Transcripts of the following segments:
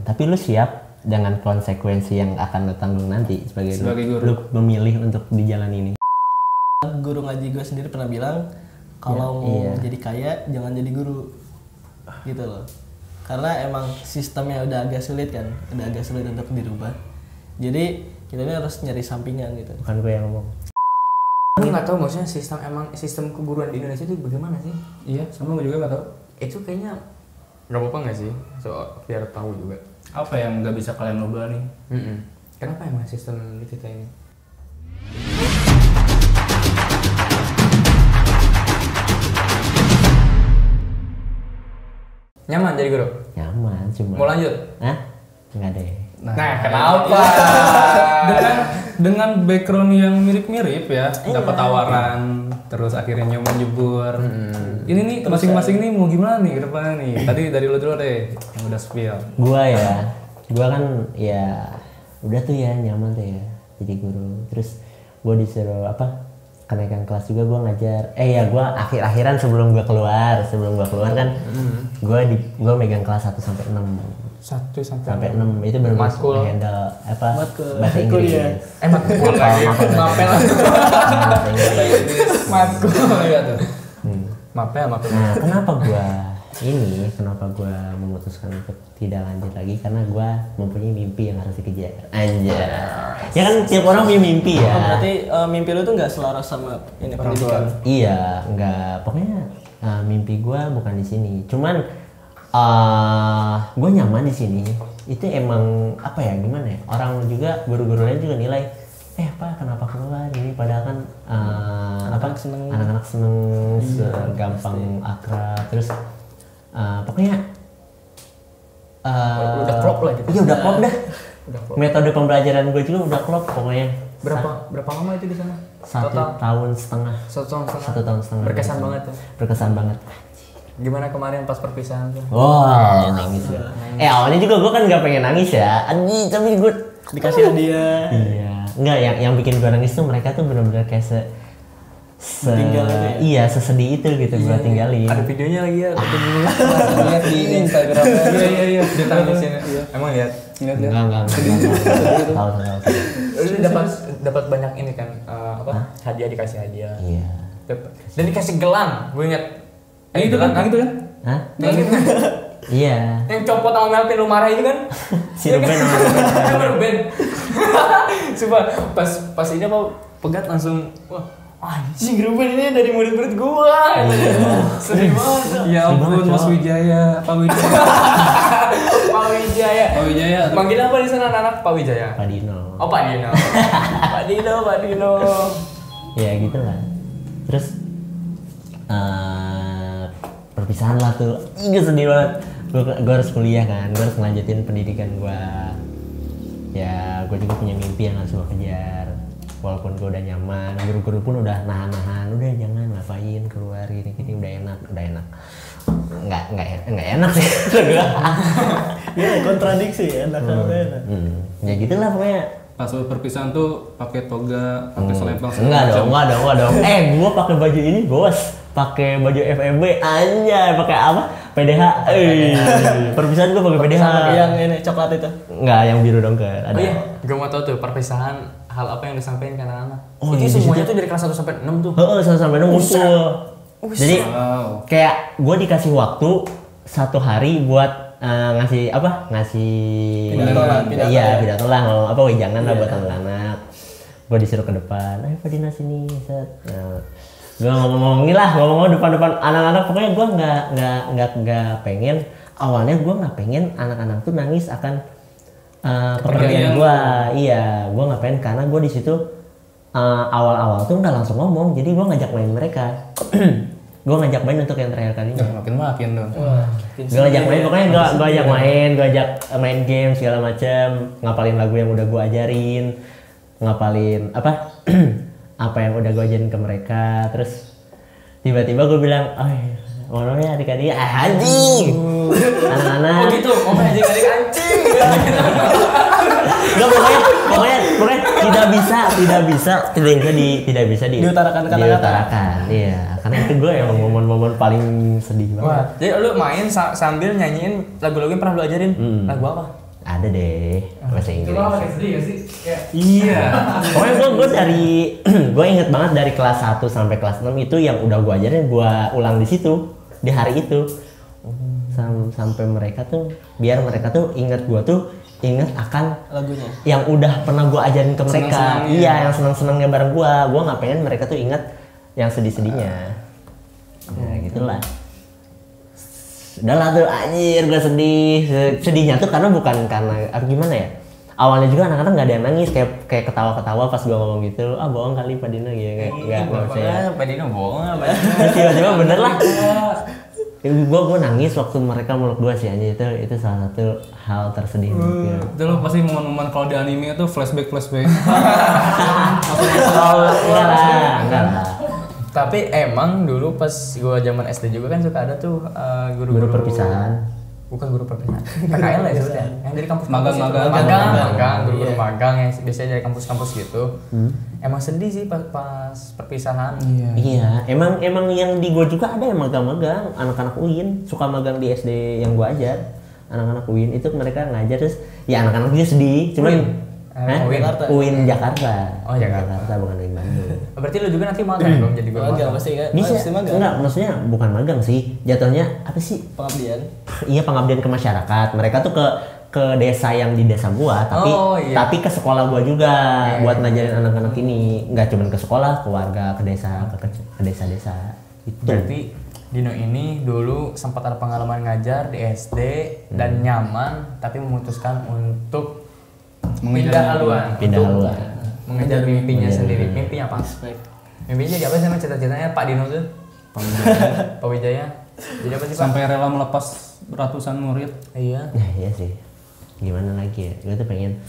Tapi lu siap dengan konsekuensi yang akan lu tanggung nanti sebagai guru. Lu memilih untuk di jalan ini. Guru ngaji gue sendiri pernah bilang kalau mau jadi kaya jangan jadi guru gitu loh, karena emang sistemnya udah agak sulit kan, udah agak sulit untuk dirubah. Jadi kita ini harus nyari sampingan gitu. Bukan gue yang ngomong. Aku nggak tahu maksudnya sistem keguruan di Indonesia itu bagaimana sih? Iya, sama gue juga nggak tahu. Itu kayaknya nggak apa-apa nggak sih? Biar tahu juga. Apa yang nggak bisa kalian ubah nih? Kenapa emang sistem di kita ini? Nyaman jadi guru? Nyaman cuma. Mau lanjut? Hah? Enggak deh. Nah kenapa? dengan background yang mirip-mirip ya, dapat tawaran, terus akhirnya nyoba jebur. Ini nih masing-masing nih mau gimana nih ke depannya nih? Tadi dari lu dulu deh yang udah spill. Gua kan ya udah tuh ya nyaman tuh ya jadi guru. Terus gua disuruh kenaikan kelas juga gua ngajar. Gua akhir-akhiran sebelum gua keluar kan gua megang kelas 1 sampai 6. 1 sampai 6 itu baru matkul handle bahasa Inggris. Matkul lagi. Mapel. Matkul ya tuh. Mapel. Nah, kenapa gua memutuskan untuk tidak lanjut lagi karena gua mempunyai mimpi yang harus dikejar. Anjay. Ya kan tiap orang punya mimpi ya. Berarti mimpi lu tuh nggak selaras sama ini pendidikan. Iya, nggak. Pokoknya mimpi gua bukan di sini. Cuman gue nyaman di sini. Itu emang gimana ya? Orang juga guru-guru lain juga nilai, Pak kenapa keluar ini? Padahal kan anak-anak seneng gampang akrab. Terus pokoknya udah klop lah gitu. Iya udah klop dah. Metode pembelajaran gue juga udah klop pokoknya. Berapa lama itu di sana? 1 tahun setengah. 1 tahun setengah. Berkesan banget ya. Berkesan banget. Gimana kemarin pas perpisahan tuh? Wah, nangis ya. Awalnya juga gue kan nggak pengen nangis ya. Tapi gue dikasih hadiah. Iya. Enggak, yang bikin gue nangis tuh mereka tuh benar-benar kayak sesedih itu gitu gue tinggalin. Ada videonya lagi ya. Lihat di Instagram. Iya. Dia tangisin. Emang lihat? Enggak. Tahu. Dapat banyak ini kan hadiah, dikasih hadiah. Iya. Dan dikasih gelang. Gue ingat. Itu kan? Hah? Iya. Yang copot sama Melvin lu marah itu kan? Si Ruben. Sumpah pas ini pegat langsung wah anjing Ruben ini dari murid-murid gua. Sedih banget. Ya ampun Mas Wijaya, Pak Wijaya. Manggil apa di sana anak-anak? Pak Wijaya. Pak Dino. Oh Pak Dino. Ya gitu lah. Terus perpisahan lah tuh, gue sedih banget. Gue harus kuliah kan, gue harus ngelanjutin pendidikan gue. Ya, gue juga punya mimpi yang harus gue kejar. Walaupun gue udah nyaman, guru-guru pun udah nahan-nahan, udah jangan ngapain keluar gini-gini, udah enak. Nggak enak sih. Ya kontradiksi ya, enak. Ya gitulah pokoknya. Pas perpisahan tuh pakai toga, pakai selempang. Enggak dong. Gue pakai baju ini bos. Pakai baju FEB aja, pakai apa? PDH. Perpisahan gue pakai PDH. Yang ini coklat itu. Enggak, yang biru dong kan. Ada. Oh iya, gue mau tahu tuh perpisahan hal apa yang disampaikan ke anak-anak. Oh, itu semuanya tuh dari kelas 1 sampai 6 tuh. 1 sampai 6 ngumpul. Jadi kayak gue dikasih waktu 1 hari buat ngasih pidato lah ngomong apa wejangan lah buat anak-anak. Gue disuruh ke depan, ayo Pak Dina sini, set. Gue ngomong depan anak-anak, pokoknya gue nggak pengen. Awalnya gue nggak pengen anak-anak tuh nangis akan pekerjaan gue. Iya, gue nggak pengen karena gue di situ awal-awal tuh nggak langsung ngomong, jadi gue ngajak main mereka. Gue ngajak main untuk yang terakhir kalinya. Makin dong. Gue ngajak main, pokoknya gue ajak main game segala macam, ngapalin lagu yang udah gue ajarin, ngapalin apa yang udah gue ajarin ke mereka. Terus tiba-tiba gue bilang, ngomongnya adik-adik anjing, anak-anak. Oh gitu, ngomongnya adik-adik anjing. Nggak, pokoknya tidak bisa diutarakan kata-kata. Iya, karena itu gue emang momen-momen paling sedih banget. Wah, jadi lu main sambil nyanyiin lagu-lagu yang pernah lu ajarin. Lagu apa? Ada deh bahasa Inggris. Itu pakai sedih ya sih? Iya. Pokoknya gue dari gue inget banget dari kelas 1 sampai kelas 6 itu yang udah gue ajarin gue ulang di situ di hari itu. Sampai mereka tuh biar mereka tuh inget gue tuh inget akan lagunya yang udah pernah gue ajarin ke mereka. Iya, yang senang-senangnya bareng gue nggak pengen mereka tuh inget yang sedih-sedihnya. Ya gitulah. Udah lah tuh anjir gue sedihnya tuh karena bukan karena gimana ya, awalnya juga anak-anak nggak ada yang nangis kayak ketawa-ketawa pas gue ngomong gitu, bohong kali Pak Dino gitu nggak percaya. Pak Dino bohong apa? Tiba-tiba bener lah. Gue nangis waktu mereka meluk gue sih anjir, itu salah satu hal tersedih. Itu lo pasti momen-momen kalau di anime itu flashback. Enggak lah. Tapi emang dulu pas gua zaman SD juga kan suka ada tuh guru-guru perpisahan. Bukan guru perpisahan. PKL ya sebutnya. Yang dari kampus Magang. guru-guru magang yang biasanya dari kampus-kampus gitu. Emang sedih sih pas perpisahan. Iya, emang yang di gua juga ada yang magang-magang, anak-anak UIN suka magang di SD yang gua ajar. Anak-anak UIN itu mereka ngajar terus ya anak-anak juga sedih, cuman UIN Jakarta. Oh, Jakarta bukan UIN Bandung. Berarti lu juga nanti magang dong jadi guru magang. pasti kan Bisa magang. enggak, maksudnya bukan magang sih, jatuhnya apa sih? Pengabdian. Iya, pengabdian ke masyarakat. Mereka tuh ke desa yang di desa gua, tapi ke sekolah gua juga buat ngajarin anak-anak ini. Enggak cuma ke sekolah, ke warga, ke desa, ke desa-desa. Itu. Berarti Dino ini dulu sempat ada pengalaman ngajar di SD dan nyaman, tapi memutuskan untuk pindah haluan. Mengejar mimpinya sendiri. Mimpinya apa? Mimpinya jadi apa sih? Cita-citanya Pak Dino tuh? Pak Wijaya. Jadi apa sih Pak? Sampai rela melepas ratusan murid. Iya. Nah, iya sih. Gimana lagi ya? Gue tuh pengen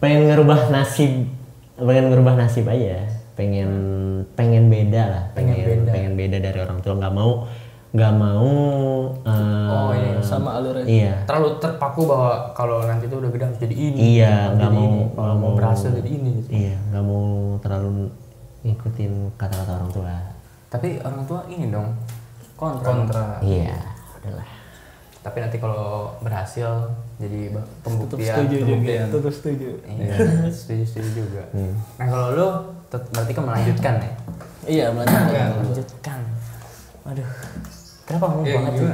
ngerubah nasib aja. Pengen beda lah. Pengen beda dari orang tua. Nggak mau sama alurnya. Iya. Terlalu terpaku bahwa kalau nanti tuh udah gede harus jadi ini. Iya, nggak mau berhasil jadi ini gitu. Iya, nggak mau terlalu ngikutin kata-kata orang tua. Tapi orang tua ini dong kontra. Iya, udahlah. Tapi nanti kalau berhasil jadi pembuktian. Tetap setuju. Iya, setuju juga. Nah kalau lu berarti kan melanjutkan ya? Iya, Melanjutkan. Waduh, kenapa mau banget sih?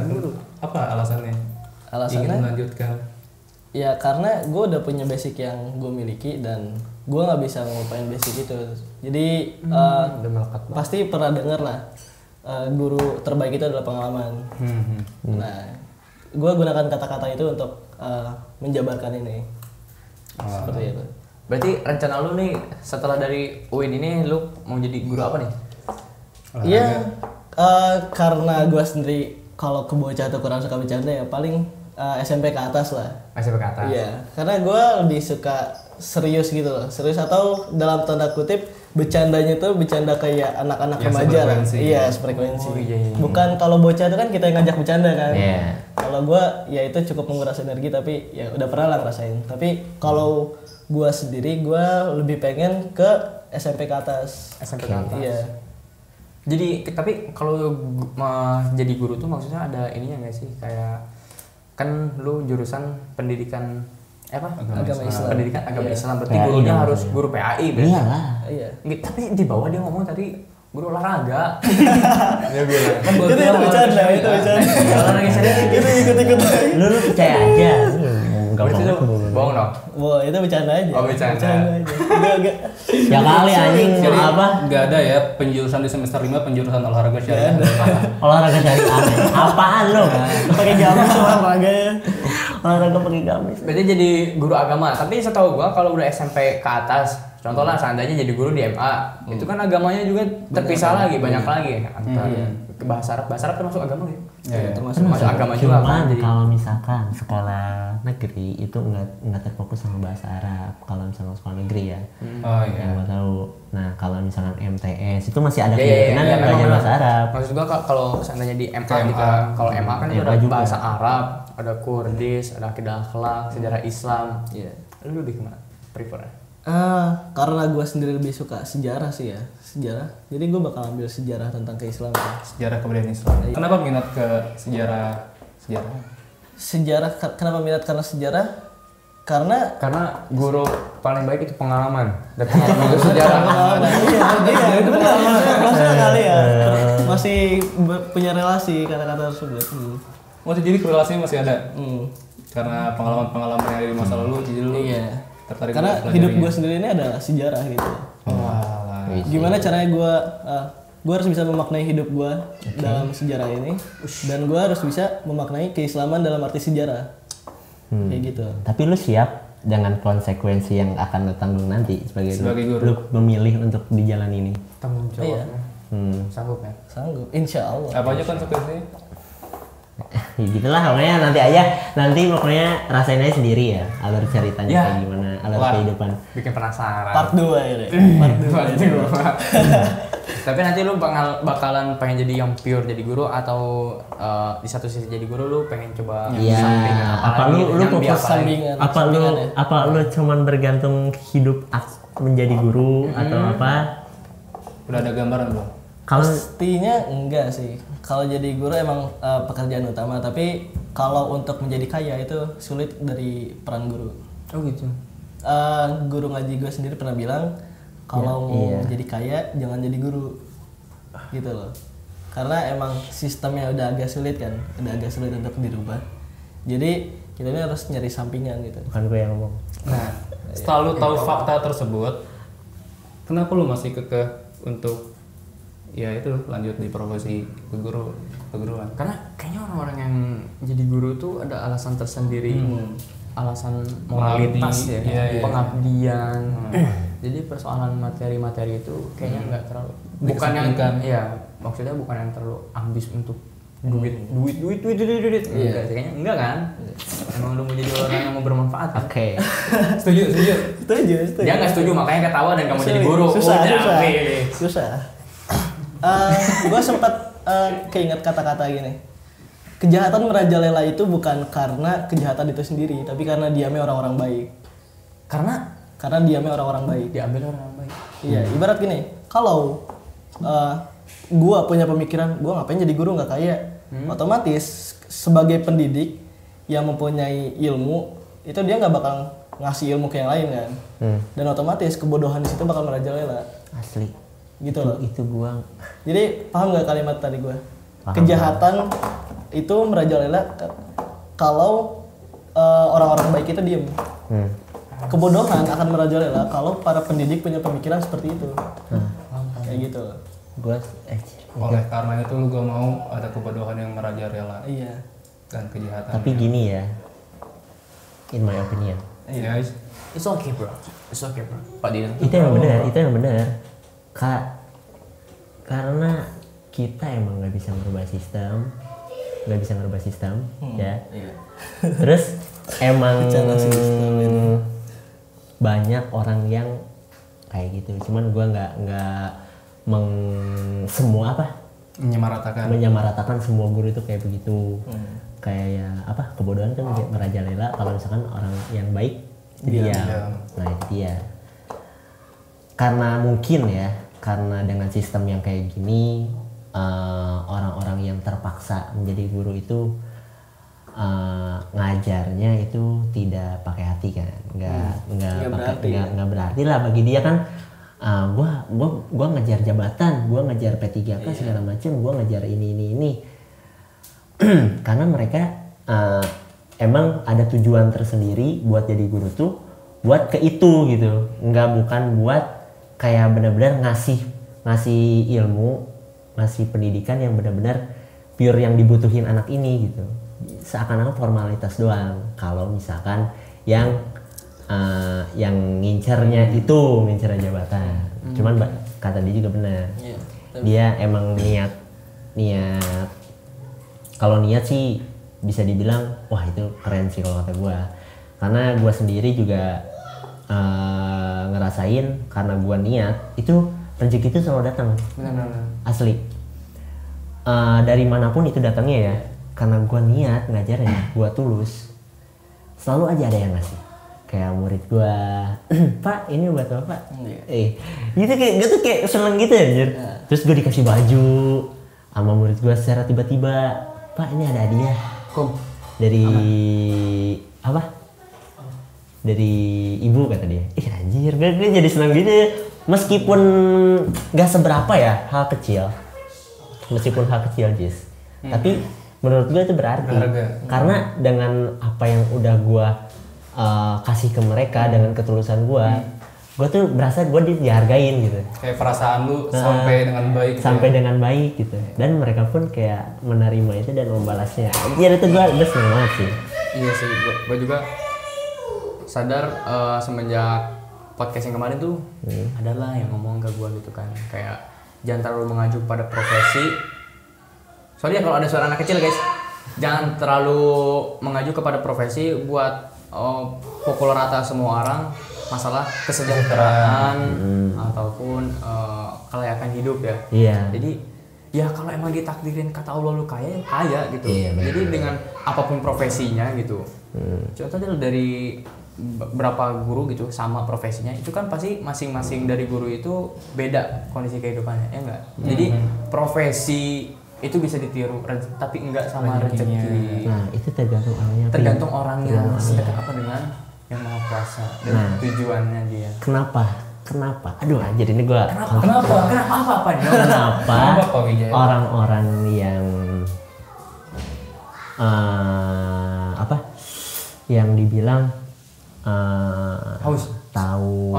Apa alasannya? Ingin melanjutkan. Ya karena gue udah punya basic yang gue miliki dan gue nggak bisa ngelupain basic itu. Jadi Udah melekat banget. pasti pernah denger lah guru terbaik itu adalah pengalaman. Nah, gue gunakan kata-kata itu untuk menjabarkan ini. Seperti itu. Berarti rencana lu nih setelah dari UIN ini lu mau jadi guru apa nih? Iya, karena gue sendiri kalau ke bocah tuh kurang suka bercanda ya paling SMP ke atas lah. SMP ke atas? Iya, karena gue lebih suka serius gitu loh. Serius atau dalam tanda kutip bercandanya tuh bercanda kayak anak-anak remaja lah. Iya, sefrekuensi. Bukan kalau bocah itu kan kita yang ngajak bercanda kan. Kalau gue ya itu cukup menguras energi tapi ya udah pernah lah ngerasain. Tapi kalau gue sendiri gue lebih pengen ke SMP ke atas. SMP ke atas? Iya. Jadi tapi kalau jadi guru tuh maksudnya ada ininya nggak sih, kayak kan lu jurusan pendidikan apa? Agama Islam. Pendidikan agama Islam, berarti gurunya harus guru PAI berarti. Iyalah. Iya. Tapi di bawah dia ngomong tadi guru olahraga. Dia bilang kan Itu bercanda, itu bercanda. Olahraga serius. Itu ikut-ikut. Lu percaya aja. Berarti itu bohong dong. Wah, itu bercanda aja. Oh, bercanda. aja. Enggak. Ya kali anjing Jadi apa? nggak ada ya penjurusan di semester 5 penjurusan olahraga syariah. Olahraga syariah. Apaan lu? Pakai gamis olahraga ya. Olahraga pakai gamis. Berarti jadi guru agama. Tapi setahu gua kalau udah SMP ke atas, contohnya seandainya jadi guru di MA, itu kan agamanya juga terpisah lagi, banyak lagi antara bahasa Arab termasuk agama ya? Iya. Termasuk Masuk agama juga kan. Cuman Jadi kalau misalkan sekolah negeri itu nggak terfokus sama bahasa Arab. Kalau misalnya sekolah negeri ya, Oh iya. yang gua tahu. Nah kalau misalkan MTS itu masih ada Iya, kemungkinan yang belajar memang bahasa Arab. maksud gua kalau seandainya di MA gitu, kalau MA kan itu MA ada juga. bahasa Arab, ada Kurdis, ada akidah akhlak, sejarah Islam. Iya. Lu lebih kemana? Prefer? Karena gue sendiri lebih suka sejarah sih ya, sejarah. Jadi gue bakal ambil sejarah tentang keislaman. Sejarah kebudayaan Islam. Kenapa minat ke sejarah? Sejarah kenapa minat karena sejarah? Karena guru paling baik itu pengalaman dan pengalaman itu sejarah. Iya, itu maksudnya kali ya. Masih punya relasi kata-kata tersebut. Masih jadi korelasinya masih ada. Karena pengalaman-pengalaman yang ada di masa lalu, jadi lu tertarik. Karena untuk hidup pelajarinya. gue sendiri ini adalah sejarah gitu. Wah, Gimana caranya gue harus bisa memaknai hidup gue dalam sejarah ini, dan gue harus bisa memaknai keislaman dalam arti sejarah. Kayak gitu. Tapi lu siap dengan konsekuensi yang akan lu tanggung nanti sebagai guru. Lu memilih untuk di jalan ini. Tanggung jawabnya. Sanggup ya? Sanggup, insya Allah. apa aja konsekuensinya? Ya gitulah pokoknya nanti pokoknya rasain aja sendiri ya alur ceritanya Ya. kayak gimana, alur kehidupan. Bikin penasaran. Part 2 ya deh. Part 2. Tapi nanti lu bakalan pengen jadi yang pure jadi guru atau di satu sisi jadi guru lu pengen coba Iya. sampingan Apa lu yang fokus diapalin? sampingan. apa lu cuman bergantung hidup menjadi guru atau apa? Udah ada gambaran belum? Kalau Pastinya enggak sih. Kalau jadi guru emang pekerjaan utama, tapi kalau untuk menjadi kaya itu sulit dari peran guru. Oh gitu. Guru ngaji gue sendiri pernah bilang kalau mau jadi kaya jangan jadi guru, gitu loh. Karena emang sistemnya udah agak sulit kan, udah agak sulit untuk dirubah. Jadi kita ini harus nyari sampingan gitu. bukan gue yang ngomong. Nah, setelah lu tahu fakta tersebut, kenapa lu masih kekeh untuk ya itu lanjut di profesi keguruan? Karena kayaknya orang-orang yang jadi guru tuh ada alasan tersendiri. Alasan moralitas ya, Iya. pengabdian. Jadi persoalan materi-materi itu kayaknya nggak terlalu bukan yang Dikesampingkan. ya maksudnya bukan yang terlalu ambis untuk duit. Enggak sih, kayaknya enggak kan? Emang lu mau jadi orang yang mau bermanfaat kan? Oke. Setuju. Setuju. Dia nggak setuju makanya ketawa dan kamu jadi guru. Susah. Udah, Susah. Gue sempat keinget kata-kata gini. Kejahatan merajalela itu bukan karena kejahatan itu sendiri, tapi karena diamnya orang-orang baik. Karena diamnya orang-orang baik. diambil orang baik. Iya, ibarat gini, kalau gua punya pemikiran, gua ngapain jadi guru nggak kaya, otomatis sebagai pendidik yang mempunyai ilmu, itu dia nggak bakal ngasih ilmu ke yang lain kan, dan otomatis kebodohan di situ bakal merajalela, Asli. gitu loh. Itu gua Jadi paham nggak kalimat tadi gua? Paham. Kejahatan itu merajalela kalau orang-orang baik itu diem. Kebodohan akan merajalela kalau para pendidik punya pemikiran seperti itu. Kayak gitu. gua Oleh karena itu lu gak mau ada kebodohan yang merajalela Iya. dan kejahatan. tapi gini ya. In my opinion. ya, It's okay bro. Pak Dinan. Itu yang benar. Karena kita emang nggak bisa merubah sistem, ya. Iya. Terus emang Bicara sistem ini. banyak orang yang kayak gitu. Cuman gua nggak semua menyamaratakan semua guru itu kayak begitu. Kayak ya apa, kebodohan kan merajalela kalau misalkan orang yang baik diam. Nah itu dia. Karena mungkin ya, karena dengan sistem yang kayak gini, orang-orang yang terpaksa menjadi guru itu ngajarnya itu tidak pakai hati kan, nggak berarti lah bagi dia kan. Gua ngejar jabatan, gua ngejar P3K segala macam, gua ngejar ini. Karena mereka emang ada tujuan tersendiri buat jadi guru tuh, buat ke itu gitu, bukan buat kayak benar-benar ngasih ilmu, ngasih pendidikan yang benar-benar pure yang dibutuhin anak ini gitu. Seakan-akan formalitas doang. Kalau misalkan yang ngincernya jabatan. Cuman kata dia juga benar. Dia emang niat. Kalau niat sih bisa dibilang wah itu keren sih kalau kata gue. Karena gue sendiri juga ngerasain, karena gue niat itu rezeki itu selalu datang. Asli. Dari manapun itu datangnya ya. Karena gue niat ngajarnya, gue tulus. Selalu aja ada yang ngasih. Kayak murid gue, Pak ini buat apa Pak? Gitu kayak seneng gitu anjir. Terus gue dikasih baju sama murid gue secara tiba-tiba, Pak ini ada hadiah dari apa? dari ibu kata dia. Ih anjir, gue jadi senang gitu. Meskipun nggak seberapa ya hal kecil, meskipun hal kecil Jis, tapi menurut gue itu berarti. Karena dengan apa yang udah gue kasih ke mereka dengan ketulusan gue tuh berasa gue dihargain gitu. Kayak perasaan lu sampai dengan baik. Sampai dengan baik gitu. Dan mereka pun kayak menerima itu dan membalasnya. Jadi itu gue seneng banget sih. Iya sih, gue juga sadar semenjak podcast yang kemarin tuh adalah yang ngomong ke gue gitu kan, kayak jangan terlalu mengacu pada profesi. Soalnya kalau ada suara anak kecil guys, jangan terlalu mengacu kepada profesi buat pukul rata semua orang masalah kesejahteraan ataupun kelayakan hidup ya. Iya. Jadi ya kalau emang ditakdirin kata Allah lu kaya, kaya gitu. Iya, jadi dengan apapun profesinya gitu. Contohnya dari berapa guru gitu sama profesinya, itu kan pasti masing-masing dari guru itu beda kondisi kehidupannya, ya enggak? Jadi profesi itu bisa ditiru tapi enggak sama rezeki. Nah itu tergantung orangnya. Tergantung orangnya sedekat apa dengan yang Maha Kuasa dan tujuannya dia. Kenapa? Aduh anjir ini gua Kenapa apa nih? Kenapa orang-orang yang yang dibilang haus tahu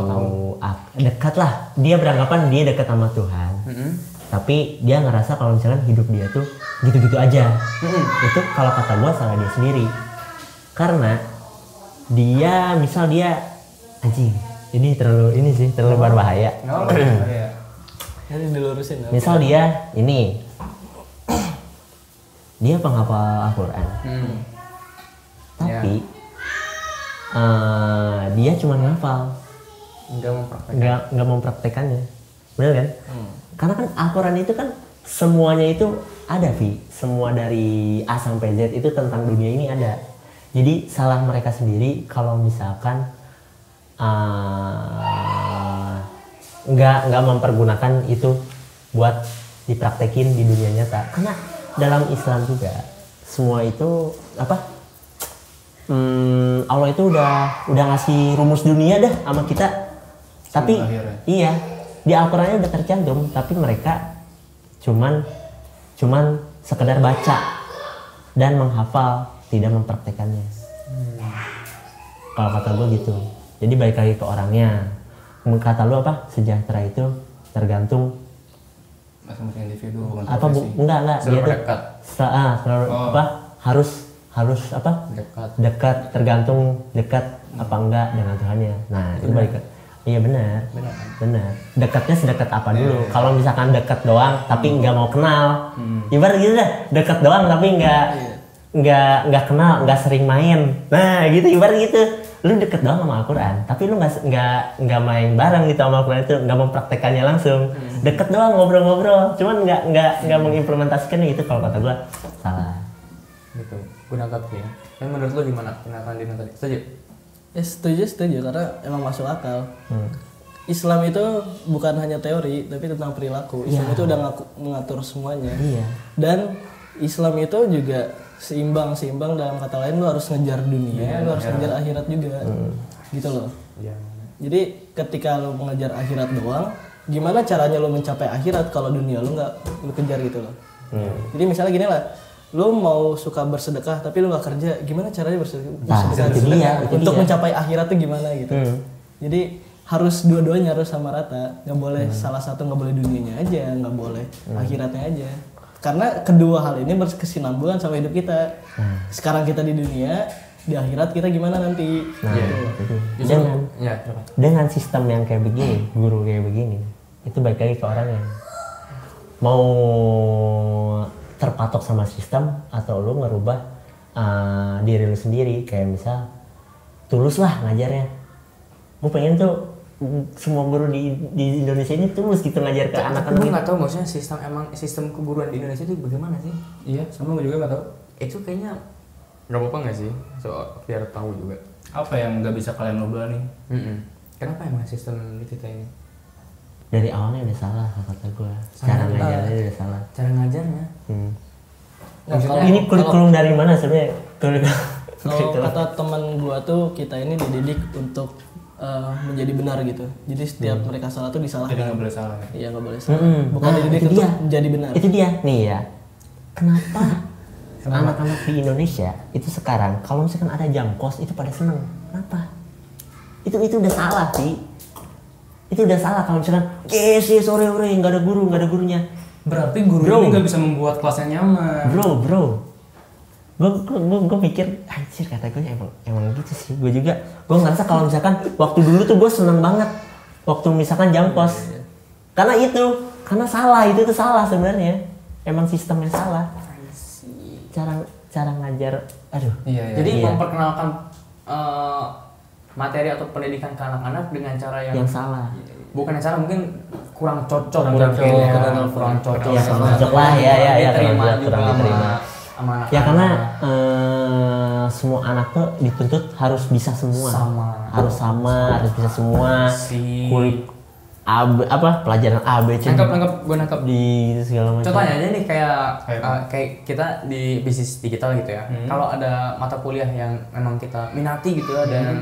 dekat lah, dia beranggapan dia dekat sama Tuhan, tapi dia ngerasa kalau misalkan hidup dia tuh gitu-gitu aja. Itu kalau kata gua salah dia sendiri, karena dia misal dia anjing ini terlalu berbahaya. Jadi dilurusin. Misal dia dia penghafal Al-Quran, tapi dia cuma ngafal, nggak mempraktekannya, benar kan? Karena kan Al-Quran itu kan semuanya itu ada, semua dari A sampai Z itu tentang dunia ini ada. Jadi salah mereka sendiri kalau misalkan nggak mempergunakan itu buat dipraktekin di dunia nyata. Karena dalam Islam juga semua itu Allah itu udah ngasih rumus dunia dah sama kita. Tapi iya di Al-Qurannya udah tercantum, tapi mereka cuman sekedar baca dan menghafal, tidak mempraktekannya. Kalau kata gue gitu. Jadi balik lagi ke orangnya. Kata lu sejahtera itu tergantung masing-masing individu. Enggak dia tuh harus dekat, tergantung dekat apa enggak dengan Tuhannya. Nah itu balik ke iya benar. Dekatnya sedekat apa dulu? Kalau misalkan dekat doang tapi nggak mau kenal, ibarat gitu dah, dekat doang tapi nggak kenal, nggak sering main. Nah gitu ibarat gitu. Lu deket doang sama Al-Quran, tapi lu nggak main bareng gitu sama Al-Quran itu, nggak mempraktekannya langsung. Deket doang ngobrol-ngobrol, cuman nggak mengimplementasikannya, itu kalau kata gua salah. Gitu, gunakan ya. Tapi menurut lu gimana tindakan Dina tadi? Setuju? Ya setuju karena emang masuk akal. Islam itu bukan hanya teori, tapi tentang perilaku. Islam itu udah mengatur semuanya. Dan Islam itu juga seimbang dalam kata lain, lu harus ngejar dunia, lu harus ngejar akhirat juga. Gitu loh. Jadi ketika lu mengejar akhirat doang, gimana caranya lu mencapai akhirat kalau dunia lu nggak lu kejar gitu loh. Jadi misalnya gini lah, lu mau suka bersedekah tapi lu nggak kerja, gimana caranya bersedekah untuk mencapai akhirat tuh gimana gitu. Jadi harus dua-duanya harus sama rata, nggak boleh salah satu, nggak boleh dunianya aja, nggak boleh akhiratnya aja. Karena kedua hal ini berkesinambungan sama hidup kita. Sekarang kita di dunia, di akhirat kita gimana nanti. Dengan sistem yang kayak begini, guru kayak begini, itu balik lagi ke orangnya. Mau terpatok sama sistem atau lu ngerubah diri lu sendiri. Kayak misal tulus lah ngajarnya. Gue pengen tuh semua guru di Indonesia ini tulus gitu ngajar ke anak-anak. Gue nggak tahu maksudnya sistem keguruan di Indonesia itu bagaimana sih? Iya, sama gue juga nggak tahu. Itu kayaknya nggak apa-apa nggak sih? Biar tahu juga. Apa yang nggak bisa kalian ubah nih? Kenapa emang sistem di kita ini? Dari awalnya udah salah kata gue. Cara ngajarnya udah salah. Cara ngajarnya? Maksudnya ini kurikulum dari mana sebenarnya? Kalau kata teman gua tuh kita ini dididik untuk menjadi benar gitu. Jadi setiap mereka salah tuh disalahin. Jadi nggak boleh salah ya. Iya nggak boleh salah. Bukan Nah, dididik itu untuk dia. jadi benar. Itu dia nih ya. Kenapa anak-anak di Indonesia itu sekarang kalau misalkan ada jam kos itu pada seneng? Kenapa? Itu udah salah sih. Itu udah salah kalau misalkan sore nggak ada gurunya. Berarti guru ini nggak bisa membuat kelasnya nyaman. Bro. Gue mikir anjir kata gue emang gitu sih. Gue ngerasa kalau misalkan waktu dulu tuh gue seneng banget waktu misalkan jam kos. Karena salah itu tuh salah sebenarnya. Emang sistemnya salah. Cara ngajar, aduh. Iya. Jadi memperkenalkan materi atau pendidikan ke anak-anak dengan cara yang salah. Bukan yang salah, mungkin kurang cocok. Kurang cocok. Ya kurang cocok lah ya kurang diterima. Sama anak-anak. Ya karena semua anak tuh dituntut harus bisa semua. Harus bisa semua. Pelajaran A, B, C. Gue nangkep. Di segala macam. Contohnya aja nih kayak kita di bisnis digital gitu ya. Kalau ada mata kuliah yang memang kita minati gitu ya dan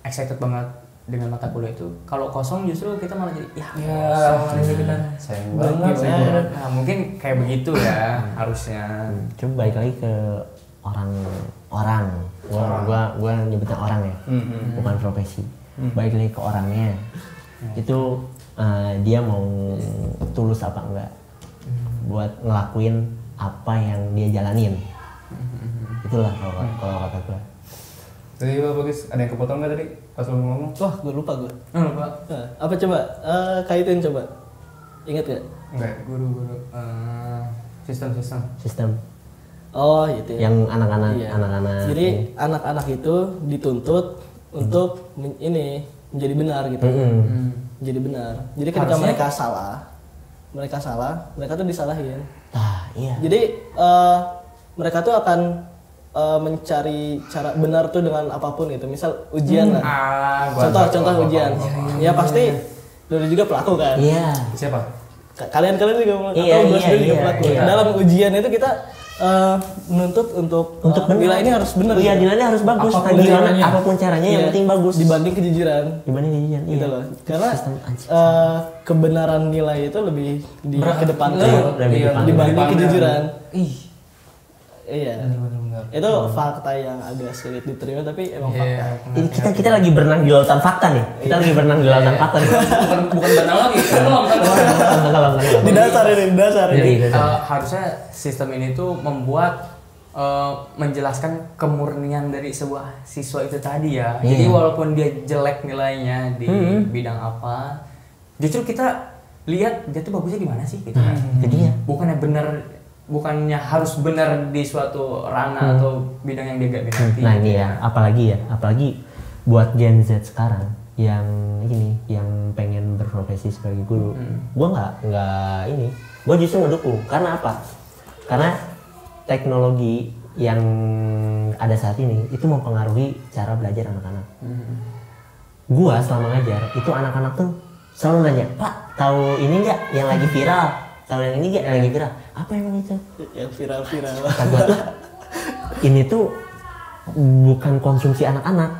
excited banget dengan mata kuliah itu, kalau kosong justru kita malah jadi kosong gitu kan. Sayang banget. Nah, mungkin kayak begitu ya harusnya. Coba balik lagi ke orang. Gua nyebutnya orang ya. Bukan profesi. Balik lagi ke orangnya. Itu dia mau tulus apa enggak buat ngelakuin apa yang dia jalanin. Itulah kalau kata gue. Tadi bagus, ada yang kepotong nggak tadi pas lo ngomong? Wah, gue lupa gue. Lupa. Apa coba? Kaitin coba. Ingat gak? Enggak. Guru Sistem. Oh, itu ya. Yang anak-anak. Jadi anak-anak itu dituntut untuk menjadi benar gitu. Jadi benar. Jadi ketika mereka salah, mereka tuh disalahin. Iya. Jadi mereka tuh akan mencari cara benar tuh dengan apapun gitu. Misal ujian lah. Contoh ujian. Ya pasti dulu juga pelaku kan. Iya. Siapa? Kalian juga Iya, juga pelaku. Iya. Dalam ujian itu kita menuntut untuk nilai ini harus benar. Iya, nilainya harus bagus. Apapun caranya yang penting bagus. Dibanding kejujuran. Gitu loh. Karena kebenaran nilai itu lebih dikedepankan dibanding kejujuran. Iya. Benar. Itu fakta yang agak sulit diterima tapi emang fakta. Kita lagi berenang di lautan fakta nih. Kita lagi berenang di lautan fakta nih. Bukan berenang lagi. Di dasar ini. Harusnya sistem ini tuh membuat menjelaskan kemurnian dari sebuah siswa itu tadi ya. Jadi walaupun dia jelek nilainya di bidang apa, justru kita lihat dia tuh bagusnya di mana sih gitu. Jadinya bukannya harus benar di suatu ranah atau bidang yang dia gak minati. Nah ini ya, apalagi buat Gen Z sekarang yang pengen berprofesi sebagai guru, gua gua justru ngedukung. Karena apa? Karena teknologi yang ada saat ini itu mempengaruhi cara belajar anak-anak. Gua selama ngajar itu anak-anak tuh selalu nanya, Pak, tahu ini nggak yang lagi viral? Tahu yang ini nggak yang lagi viral? Apa emang itu? Yang viral. Kata gua tuh, ini tuh bukan konsumsi anak-anak.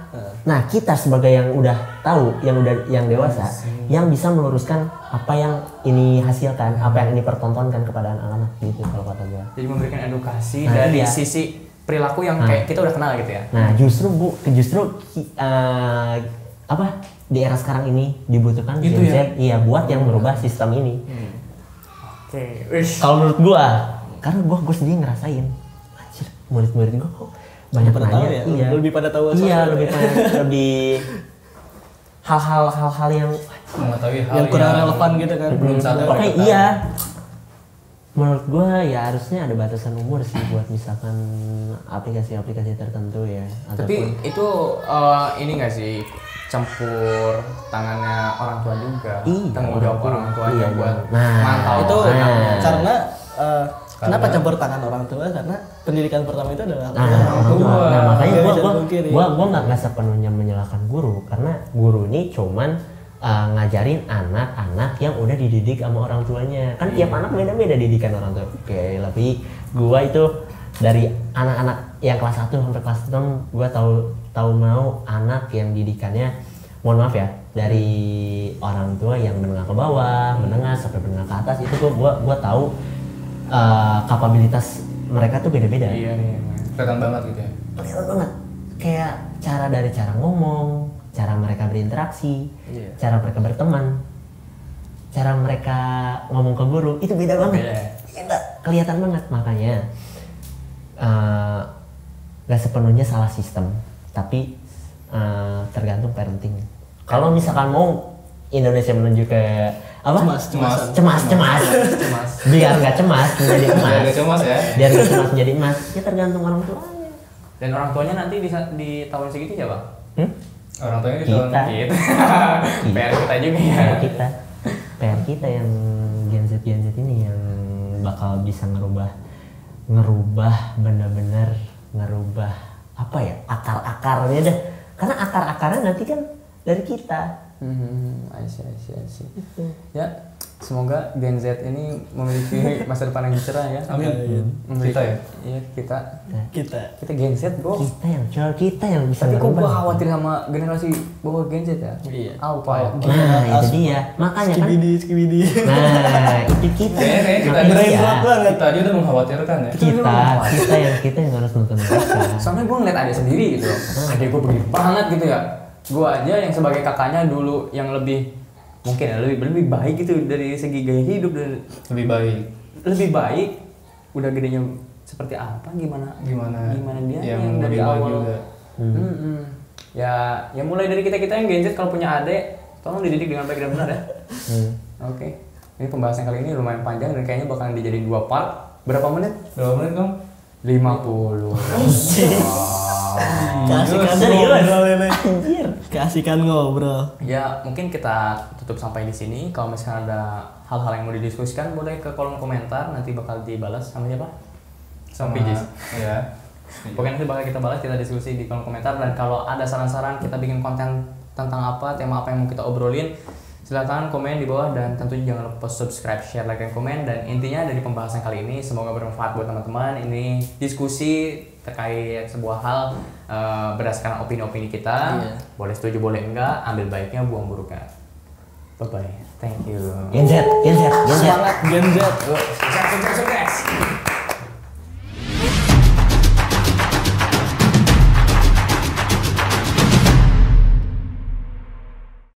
Nah, kita sebagai yang udah tahu, yang dewasa, yang bisa meluruskan apa yang ini hasilkan, apa yang ini pertontonkan kepada anak-anak gitu kalau kata gua. Jadi memberikan edukasi dari sisi perilaku yang kayak kita udah kenal gitu ya. Nah, justru di era sekarang ini dibutuhkan Gen Z buat yang merubah sistem ini. Oke. Kalau menurut gua, karena gua sendiri ngerasain, anjir, murid-murid gua kok banyak nanya, ya? Lebih pada tahu lebih hal-hal yang mengetahui hal yang kurang relevan gitu kan. Belum sadar. Pokoknya menurut gua ya harusnya ada batasan umur sih buat misalkan aplikasi-aplikasi tertentu ya. Tapi itu ini nggak sih campur tangannya orang tua juga, tanggung jawab orang tuanya buat mantau itu karena kenapa campur tangan orang tua? Karena pendidikan pertama itu adalah orang tua. Nah, makanya gua nggak sepenuhnya menyalahkan guru, karena guru ini cuman ngajarin anak-anak yang udah dididik sama orang tuanya. Kan tiap anak beda-beda didikan orang tua. Oke, tapi gua itu dari anak-anak yang kelas 1 sampai kelas 6 gue tahu mau anak yang didikannya, mohon maaf ya, dari orang tua yang menengah ke bawah, menengah sampai menengah ke atas, itu gue tahu kapabilitas mereka tuh beda-beda. Iya. Kelihatan banget gitu ya. Kelihatan banget, kayak cara ngomong, cara mereka berinteraksi, cara mereka berteman, cara mereka ngomong ke guru itu beda banget. Beda, kelihatan banget. Makanya gak sepenuhnya salah sistem, tapi tergantung parenting. Kalau misalkan mau Indonesia menuju ke apa? Cemas. Biar nggak cemas menjadi emas. Biar nggak cemas ya. Biar nggak cemas menjadi emas. Ya tergantung orang tuanya. Dan orang tuanya nanti di tahun segitu siapa? Orang tuanya di Kita. tahun Gitu. PR kita juga ya. PR kita yang Gen Z ini yang bakal bisa ngerubah benar-benar ngerubah apa ya, akar-akarnya deh. Karena akar-akarnya nanti kan dari kita. I see. Ya, semoga Gen Z ini memiliki masa depan yang cerah ya. Amin. Memiliki- Kita ya? Iya, kita Kita Gen Z, bro. Kita yang bisa Tapi kok ngerubah. gua khawatir sama generasi bawah Gen Z ya? Iya. Apa? Nah, itu dia. Makanya kan. skibidi. Nah, itu kita. Kayaknya kita Makanya aja ya. kita aja udah mengkhawatirkan ya. Kita yang harus nonton mereka. Soalnya gue ngeliat adik sendiri gitu loh. Adik gue begini banget gitu ya. Gue aja yang sebagai kakaknya dulu yang lebih mungkin ya lebih baik gitu dari segi gaya hidup dan lebih baik. Udah gedenya seperti apa gimana dia yang dari awal juga. Ya mulai dari kita yang Gen Z kalau punya adik tolong dididik dengan baik dan benar ya. Oke. Ini pembahasan kali ini lumayan panjang dan kayaknya bakalan dijadiin 2 part. Berapa menit? Berapa menit dong? 50. Keasikan ngobrol ini. Keasikan ngobrol. Ya mungkin kita tutup sampai di sini. Kalau misalnya ada hal-hal yang mau didiskusikan boleh ke kolom komentar, nanti bakal dibalas sama siapa? Sama Pijis. Ya. Pokoknya nanti bakal kita balas, kita diskusi di kolom komentar. Dan kalau ada saran-saran kita bikin konten tentang apa, tema apa yang mau kita obrolin, silakan komen di bawah dan tentunya jangan lupa subscribe, share, like, dan komen. Dan intinya dari pembahasan kali ini semoga bermanfaat buat teman-teman. Ini diskusi terkait sebuah hal berdasarkan opini-opini kita. Boleh setuju, boleh enggak, ambil baiknya, buang buruknya. Bye bye, thank you. Gen Z. Semangat Gen Z. Sukses.